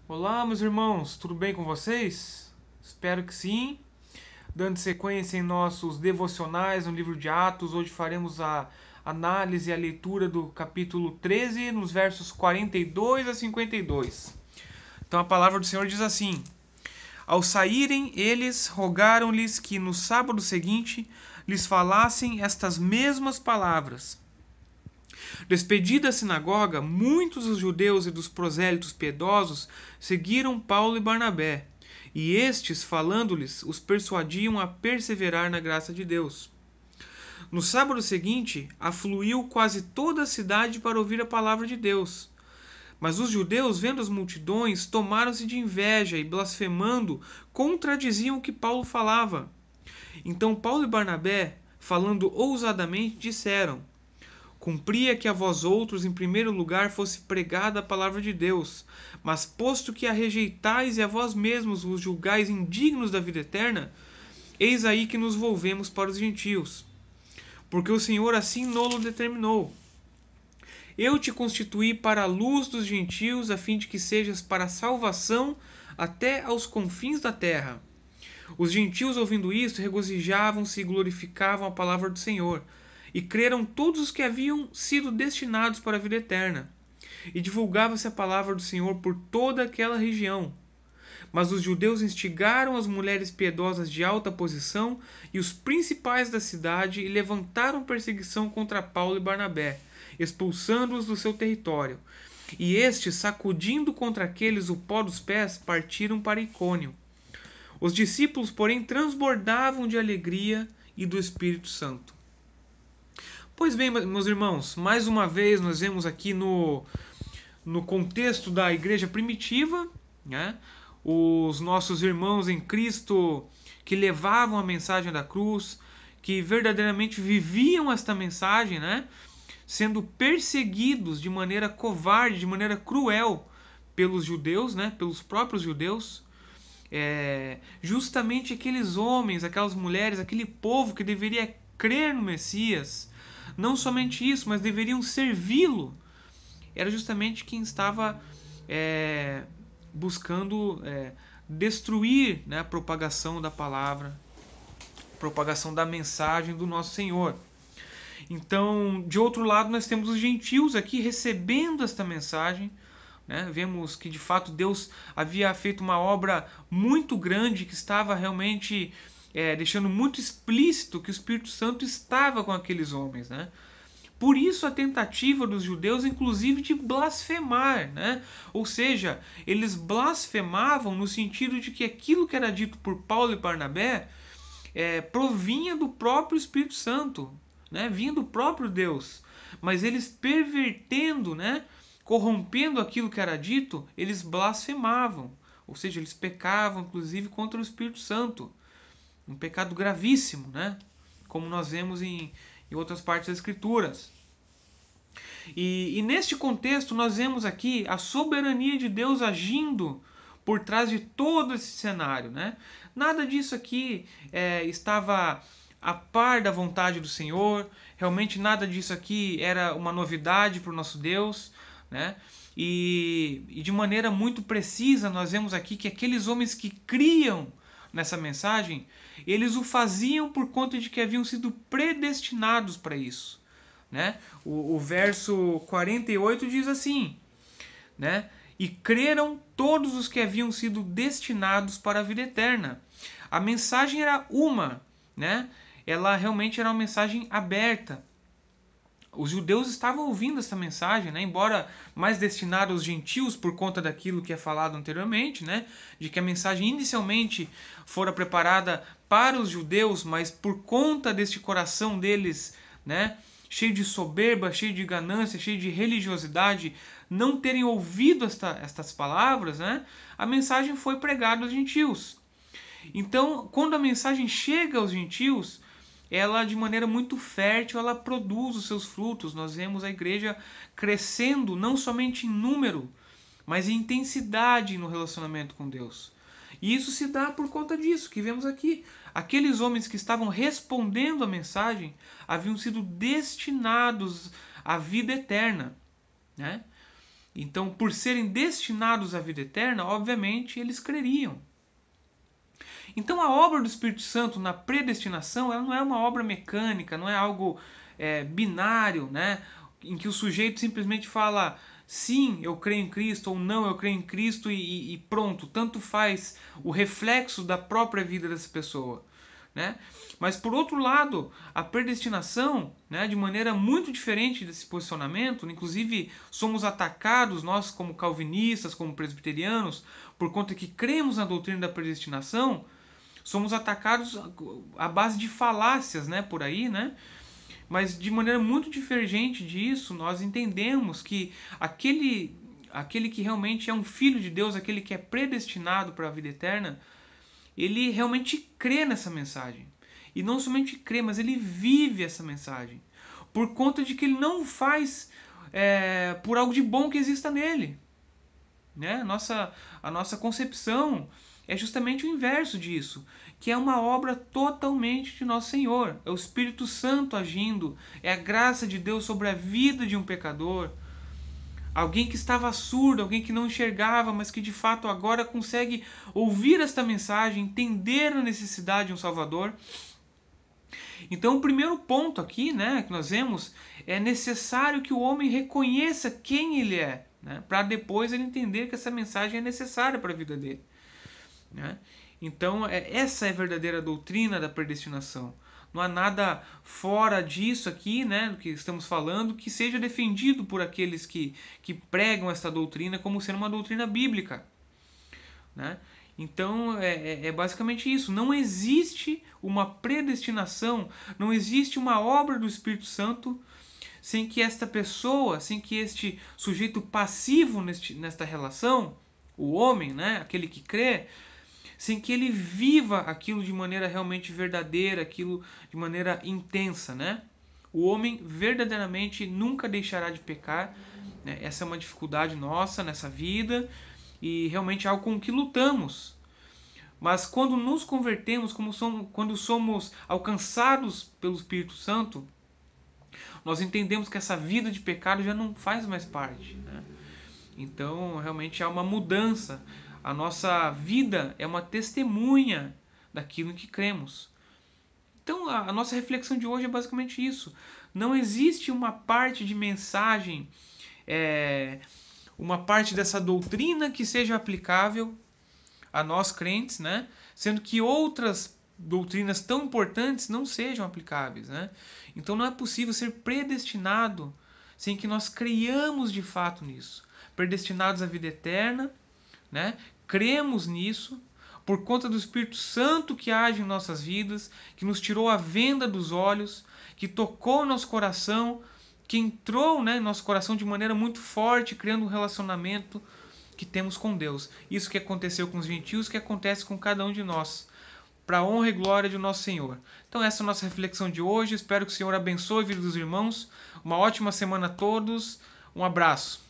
Olá, meus irmãos, tudo bem com vocês? Espero que sim. Dando sequência em nossos devocionais no livro de Atos, hoje faremos a análise e a leitura do capítulo 13, nos versos 42 a 52. Então a palavra do Senhor diz assim: Ao saírem, eles rogaram-lhes que no sábado seguinte lhes falassem estas mesmas palavras. Despedida a sinagoga, muitos dos judeus e dos prosélitos piedosos seguiram Paulo e Barnabé, e estes, falando-lhes, os persuadiam a perseverar na graça de Deus. No sábado seguinte, afluiu quase toda a cidade para ouvir a palavra de Deus. Mas os judeus, vendo as multidões, tomaram-se de inveja e, blasfemando, contradiziam o que Paulo falava. Então Paulo e Barnabé, falando ousadamente, disseram: Cumpria que a vós outros, em primeiro lugar, fosse pregada a palavra de Deus. Mas posto que a rejeitais e a vós mesmos vos julgais indignos da vida eterna, eis aí que nos volvemos para os gentios. Porque o Senhor assim nolo determinou. Eu te constituí para a luz dos gentios, a fim de que sejas para a salvação até aos confins da terra. Os gentios, ouvindo isto, regozijavam-se e glorificavam a palavra do Senhor. E creram todos os que haviam sido destinados para a vida eterna. E divulgava-se a palavra do Senhor por toda aquela região. Mas os judeus instigaram as mulheres piedosas de alta posição e os principais da cidade e levantaram perseguição contra Paulo e Barnabé, expulsando-os do seu território. E estes, sacudindo contra aqueles o pó dos pés, partiram para Icônio. Os discípulos, porém, transbordavam de alegria e do Espírito Santo. Pois bem, meus irmãos, mais uma vez nós vemos aqui no contexto da igreja primitiva, né, os nossos irmãos em Cristo que levavam a mensagem da cruz, que verdadeiramente viviam esta mensagem, né, sendo perseguidos de maneira covarde, de maneira cruel pelos judeus, né, pelos próprios judeus. Justamente aqueles homens, aquelas mulheres, aquele povo que deveria crer no Messias, não somente isso, mas deveriam servi-lo, era justamente quem estava buscando destruir, né, a propagação da palavra, propagação da mensagem do nosso Senhor. Então, de outro lado, nós temos os gentios aqui recebendo esta mensagem, né? Vemos que de fato Deus havia feito uma obra muito grande, que estava realmente deixando muito explícito que o Espírito Santo estava com aqueles homens, né? Por isso a tentativa dos judeus, inclusive, de blasfemar, né? Ou seja, eles blasfemavam no sentido de que aquilo que era dito por Paulo e Barnabé provinha do próprio Espírito Santo, né? Vinha do próprio Deus. Mas eles pervertendo, né, corrompendo aquilo que era dito, eles blasfemavam. Ou seja, eles pecavam, inclusive, contra o Espírito Santo. Um pecado gravíssimo, né? Como nós vemos em outras partes das Escrituras. E neste contexto, nós vemos aqui a soberania de Deus agindo por trás de todo esse cenário, né? Nada disso aqui estava a par da vontade do Senhor. Realmente nada disso aqui era uma novidade para o nosso Deus, né? E de maneira muito precisa nós vemos aqui que aqueles homens que criam nessa mensagem, eles o faziam por conta de que haviam sido predestinados para isso, né? O verso 48 diz assim, né? E creram todos os que haviam sido destinados para a vida eterna. A mensagem era uma, né? Ela realmente era uma mensagem aberta. Os judeus estavam ouvindo essa mensagem, né? Embora mais destinada aos gentios por conta daquilo que é falado anteriormente, né? De que a mensagem inicialmente fora preparada para os judeus, mas por conta deste coração deles, né, cheio de soberba, cheio de ganância, cheio de religiosidade, não terem ouvido estas palavras, né? A mensagem foi pregada aos gentios. Então, quando a mensagem chega aos gentios, ela de maneira muito fértil, ela produz os seus frutos. Nós vemos a igreja crescendo não somente em número, mas em intensidade no relacionamento com Deus. E isso se dá por conta disso que vemos aqui. Aqueles homens que estavam respondendo à mensagem haviam sido destinados à vida eterna, né? Então, por serem destinados à vida eterna, obviamente eles creriam. Então, a obra do Espírito Santo na predestinação, ela não é uma obra mecânica, não é algo binário, né? Em que o sujeito simplesmente fala sim, eu creio em Cristo, ou não, eu creio em Cristo, e pronto, tanto faz o reflexo da própria vida dessa pessoa. Né? Mas, por outro lado, a predestinação, né, de maneira muito diferente desse posicionamento, inclusive somos atacados, nós como calvinistas, como presbiterianos, por conta que cremos na doutrina da predestinação, somos atacados à base de falácias, né, por aí, né? Mas de maneira muito divergente disso, nós entendemos que aquele que realmente é um filho de Deus, aquele que é predestinado para a vida eterna, ele realmente crê nessa mensagem. E não somente crê, mas ele vive essa mensagem. Por conta de que ele não faz por algo de bom que exista nele. Né? A nossa concepção é justamente o inverso disso, que é uma obra totalmente de Nosso Senhor. É o Espírito Santo agindo, é a graça de Deus sobre a vida de um pecador. Alguém que estava surdo, alguém que não enxergava, mas que de fato agora consegue ouvir esta mensagem, entender a necessidade de um Salvador. Então, o primeiro ponto aqui, né, que nós vemos, é necessário que o homem reconheça quem ele é, né, para depois ele entender que essa mensagem é necessária para a vida dele. Né? Então, essa é a verdadeira doutrina da predestinação. Não há nada fora disso aqui, né, do que estamos falando, que seja defendido por aqueles que pregam esta doutrina como sendo uma doutrina bíblica. Né? Então, é basicamente isso. Não existe uma predestinação, não existe uma obra do Espírito Santo sem que esta pessoa, sem que este sujeito passivo nesta relação, o homem, né, aquele que crê, sem que ele viva aquilo de maneira realmente verdadeira, aquilo de maneira intensa, né? O homem verdadeiramente nunca deixará de pecar, né? Essa é uma dificuldade nossa nessa vida e realmente é algo com que lutamos. Mas quando nos convertemos, quando somos alcançados pelo Espírito Santo, nós entendemos que essa vida de pecado já não faz mais parte, né? Então, realmente há uma mudança. A nossa vida é uma testemunha daquilo em que cremos. Então, a nossa reflexão de hoje é basicamente isso. Não existe uma parte de mensagem, uma parte dessa doutrina que seja aplicável a nós crentes, né? Sendo que outras doutrinas tão importantes não sejam aplicáveis, né? Então, não é possível ser predestinado sem que nós creiamos de fato nisso. Predestinados à vida eterna, né? Cremos nisso por conta do Espírito Santo que age em nossas vidas, que nos tirou a venda dos olhos, que tocou nosso coração, que entrou, né, em nosso coração de maneira muito forte, criando um relacionamento que temos com Deus. Isso que aconteceu com os gentios, que acontece com cada um de nós, para a honra e glória de nosso Senhor. Então essa é a nossa reflexão de hoje. Espero que o Senhor abençoe a vida dos irmãos. Uma ótima semana a todos. Um abraço.